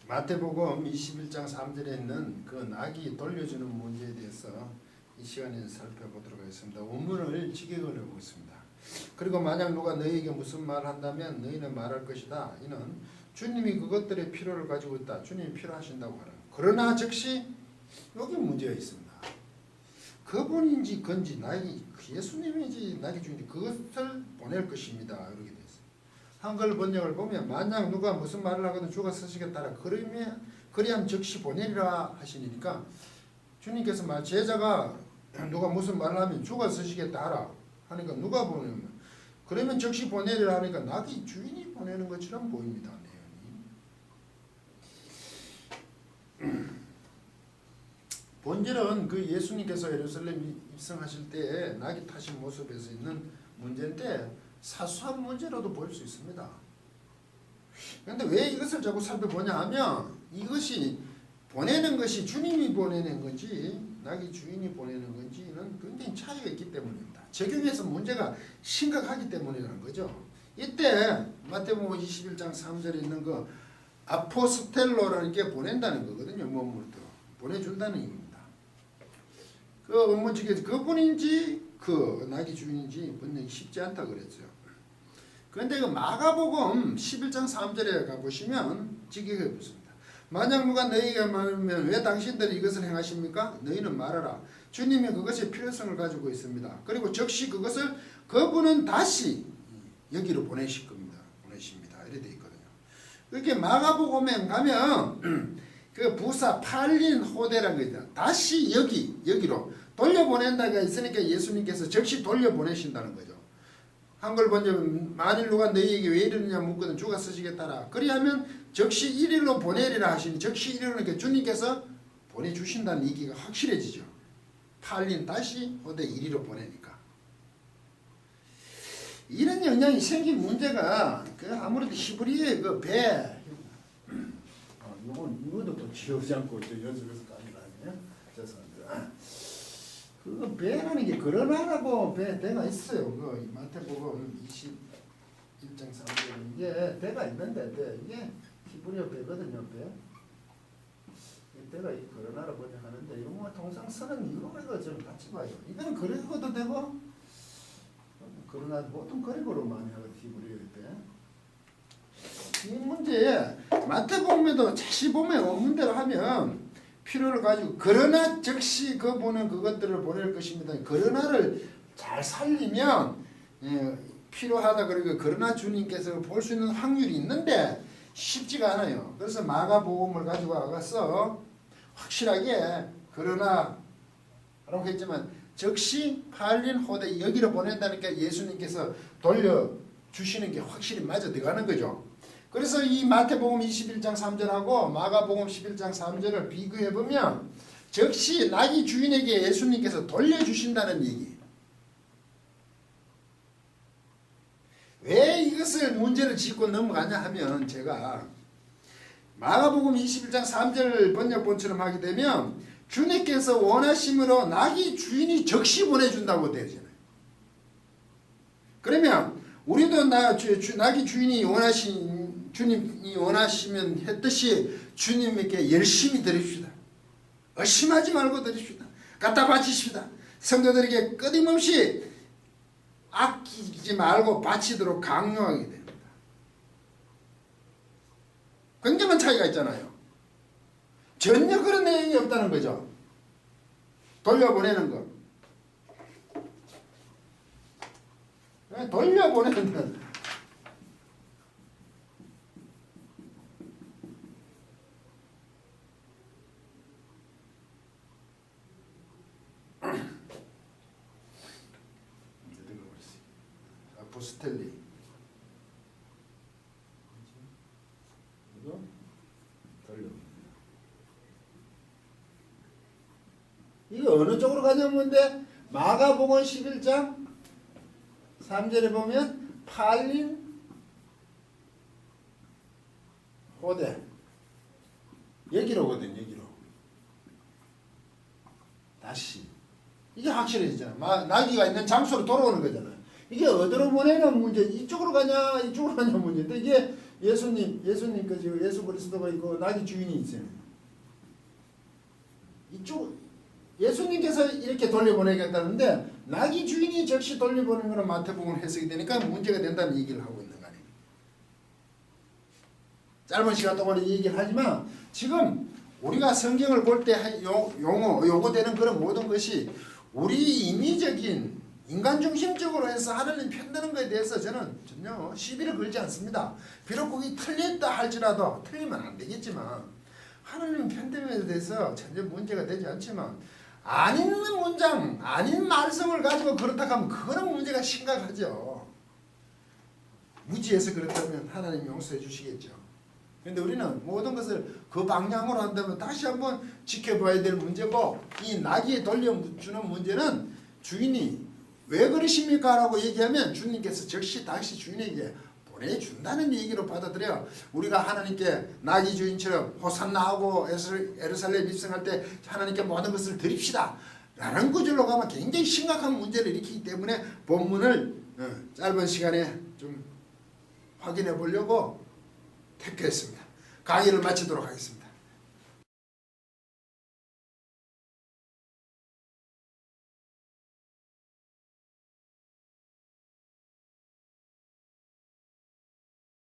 마태복음 21장 3절에 있는 그 낙이 돌려주는 문제에 대해서 이 시간에 살펴보도록 하겠습니다. 원문을 직역을 해보겠습니다. 그리고 만약 누가 너희에게 무슨 말을 한다면 너희는 말할 것이다. 이는 주님이 그것들의 필요를 가지고 있다. 주님이 필요하신다고 하라. 그러나 즉시 여기 문제가 있습니다. 그분인지 건지 낙이 예수님인지 낙이 주인지 그것을 보낼 것입니다. 이렇게 되어 있습니다. 한글 번역을 보면 만약 누가 무슨 말을 하거든 주가 쓰시겠다라 그리하면 즉시 보내리라 하시니까 주님께서 말 제자가 누가 무슨 말을 하면 주가 쓰시겠다 하라 하니까 누가 보내면 그러면 즉시 보내리라 하니까 낙이 주인이 보내는 것처럼 보입니다. 내용이 본질은 그 예수님께서 예루살렘 입성하실 때에 낙이 타신 모습에서 있는 문제인데 사소한 문제로도 볼 수 있습니다. 그런데 왜 이것을 자꾸 살펴보냐 하면 이것이 보내는 것이 주님이 보내는 건지 낙이 주인이 보내는 건지는 굉장히 차이가 있기 때문입니다. 적용해서 문제가 심각하기 때문이라는 거죠. 이때 마태복음 21장 3절에 있는 그 아포스텔로라는 게 보낸다는 거거든요. 몸으로 보내준다는 의미입니다. 그 원문직에서 그분인지 그 낙이 주인인지 분명히 쉽지 않다 그랬죠. 그런데 그 마가복음 11장 3절에 가보시면 직역해 보십니다. 만약 누가 너희에게 말하면 왜 당신들이 이것을 행하십니까? 너희는 말하라. 주님이 그것의 필요성을 가지고 있습니다. 그리고 즉시 그것을 그분은 다시 여기로 보내실 겁니다. 보내십니다. 이렇게 되어 있거든요. 그렇게 마가복음에 가면 그 부사 팔린 호대라는 거죠. 다시 여기로 돌려보낸다가 있으니까 예수님께서 즉시 돌려보내신다는 거죠. 한글 번역은 만일 누가 너희에게 왜 이러느냐 묻거든 주가 쓰시겠다라. 그리하면 즉시 이리로 보내리라 하시니 즉시 이리로 주님께서 보내주신다는 얘기가 확실해지죠. 팔린 다시 호대 이리로 보내니까. 이런 영향이 생긴 문제가 그 아무래도 히브리어의 그 배 이것도 또 지우지 않고 연습해서 까지라네요. 죄송합니다. 그 배라는 게 그러나라고 배가 있어요. 그 마태복음 21장 3절에 이게 배가 있는데 이게 히브리어 배거든요. 배가 그러나라 번역하는데 이거 뭐 통상 쓰는 이거 좀 같이 봐요. 이건 그리고도 되고 그러나 보통 그리고로 많이 하거든 히브리어 배. 이 문제에 마태복음에도 자세히 보면 원문대로 하면 필요를 가지고 그러나 즉시 그분은 그것들을 보낼 것입니다. 그러나를 잘 살리면 필요하다 그러고 그러나 주님께서 볼 수 있는 확률이 있는데 쉽지가 않아요. 그래서 마가복음을 가지고 와서 확실하게 그러나라고 했지만 즉시 팔린 호대 여기로 보낸다니까 예수님께서 돌려주시는 게 확실히 맞아 들어가는 거죠. 그래서 이 마태복음 21장 3절하고 마가복음 11장 3절을 비교해보면 즉시 낙이 주인에게 예수님께서 돌려주신다는 얘기. 왜 이것을 문제를 짚고 넘어가냐 하면 제가 마가복음 21장 3절 번역본처럼 하게 되면 주님께서 원하심으로 낙이 주인이 즉시 보내준다고 되잖아요. 그러면 우리도 낙이 주인이 주님이 원하시면 했듯이 주님에게 열심히 드립시다. 의심하지 말고 드립시다. 갖다 바치십시다. 성도들에게 끊임없이 아끼지 말고 바치도록 강요하게 됩니다. 굉장한 차이가 있잖아요. 전혀 그런 내용이 없다는 거죠. 돌려보내는 거. 돌려보내는 거. 아포스텔리 이거 돌려. 이거 어느 쪽으로 가냐면 데 마가복음 11장 3절에 보면 팔린 호대 여기로거든. 여기로 다시 이게 확실해지잖아. 나귀가 있는 장소로 돌아오는 거잖아요. 이게 어디로 보내는 문제, 이쪽으로 가냐 이쪽으로 가냐 문제인데 이게 예수님 그 예수 그리스도가 있고 낙이 주인이 있어요. 이쪽 예수님께서 이렇게 돌려보내겠다는데 낙이 주인이 즉시 돌려보내는 거는 마태복음 해석이 되니까 문제가 된다는 얘기를 하고 있는 거 아니에요. 짧은 시간 동안 이 얘기를 하지만 지금 우리가 성경을 볼 때 요구되는 그런 모든 것이 우리 인위적인 인간 중심적으로 해서 하나님 편드는 것에 대해서 저는 전혀 시비를 걸지 않습니다. 비록 그게 틀렸다 할지라도 틀리면 안 되겠지만 하나님 편됨에 대해서 전혀 문제가 되지 않지만 안 있는 문장, 아닌 말씀을 가지고 그렇다 하면 그거는 문제가 심각하죠. 무지해서 그렇다면 하나님 용서해 주시겠죠. 그런데 우리는 모든 것을 그 방향으로 한다면 다시 한번 지켜봐야 될 문제고 이 낙이 돌려주는 문제는 주인이 왜 그러십니까? 라고 얘기하면 주님께서 즉시 다시 주인에게 보내준다는 얘기로 받아들여 우리가 하나님께 낙이 주인처럼 호산나하고 예루살렘 입성할 때 하나님께 모든 것을 드립시다 라는 구절로 가면 굉장히 심각한 문제를 일으키기 때문에 본문을 짧은 시간에 좀 확인해 보려고 택했습니다. 강의를 마치도록 하겠습니다.